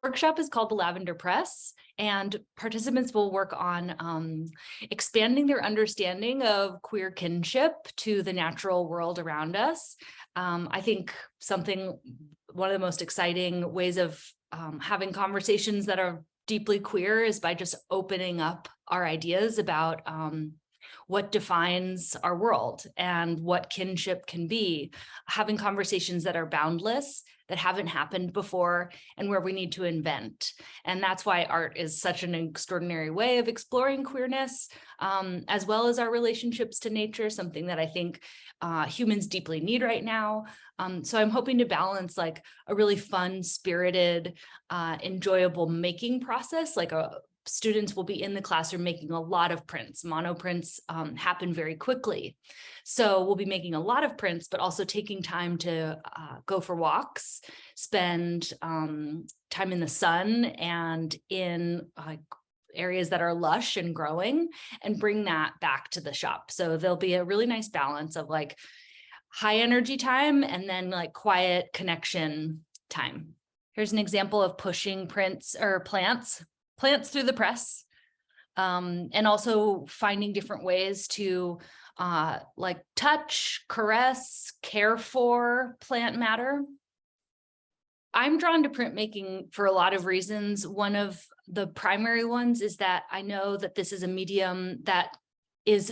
workshop is called the Lavender Press, and participants will work on expanding their understanding of queer kinship to the natural world around us. I think one of the most exciting ways of having conversations that are deeply queer is by just opening up our ideas about what defines our world and what kinship can be, having conversations that are boundless, that haven't happened before, and where we need to invent. And that's why art is such an extraordinary way of exploring queerness, as well as our relationships to nature, something that I think humans deeply need right now. So I'm hoping to balance like a really fun, spirited, enjoyable making process, like students will be in the classroom making a lot of prints. Monoprints happen very quickly. So we'll be making a lot of prints, but also taking time to go for walks, spend time in the sun and in areas that are lush and growing, and bring that back to the shop. So there'll be a really nice balance of like high energy time and then like quiet connection time. Here's an example of pushing prints or plants through the press, and also finding different ways to like touch, caress, care for plant matter. I'm drawn to printmaking for a lot of reasons. One of the primary ones is that I know that this is a medium that is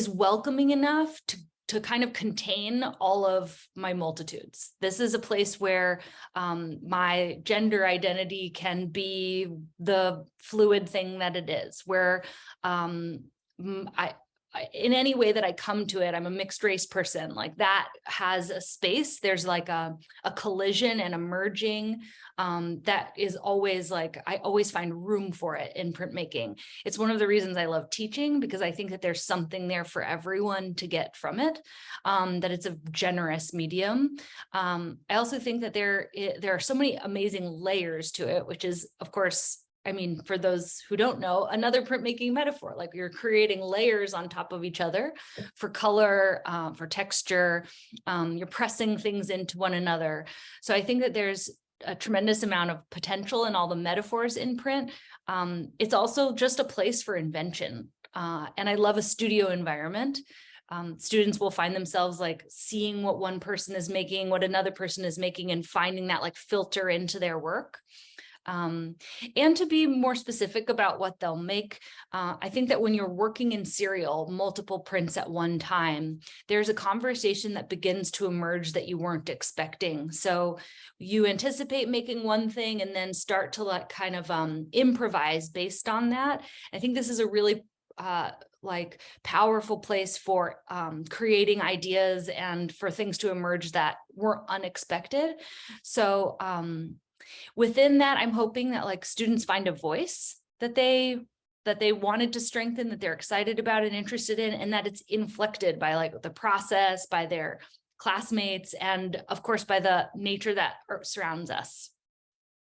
welcoming enough to kind of contain all of my multitudes. This is a place where my gender identity can be the fluid thing that it is, where in any way that I come to it, I'm a mixed race person, like that has a space. There's like a collision and a merging that is always like, I always find room for it in printmaking. It's one of the reasons I love teaching, because I think that there's something there for everyone to get from it, that it's a generous medium. I also think that there are so many amazing layers to it, which is, of course, I mean, for those who don't know, another printmaking metaphor, like you're creating layers on top of each other for color, for texture, you're pressing things into one another. So I think that there's a tremendous amount of potential in all the metaphors in print. It's also just a place for invention. And I love a studio environment. Students will find themselves like seeing what one person is making, what another person is making, and finding that like filter into their work. And to be more specific about what they'll make, I think that when you're working in serial, multiple prints at one time, there's a conversation that begins to emerge that you weren't expecting. So you anticipate making one thing and then start to like kind of improvise based on that. I think this is a really like powerful place for creating ideas and for things to emerge that were unexpected. So within that, I'm hoping that like students find a voice that they wanted to strengthen, that they're excited about and interested in, and that it's inflected by like the process, by their classmates, and of course by the nature that surrounds us.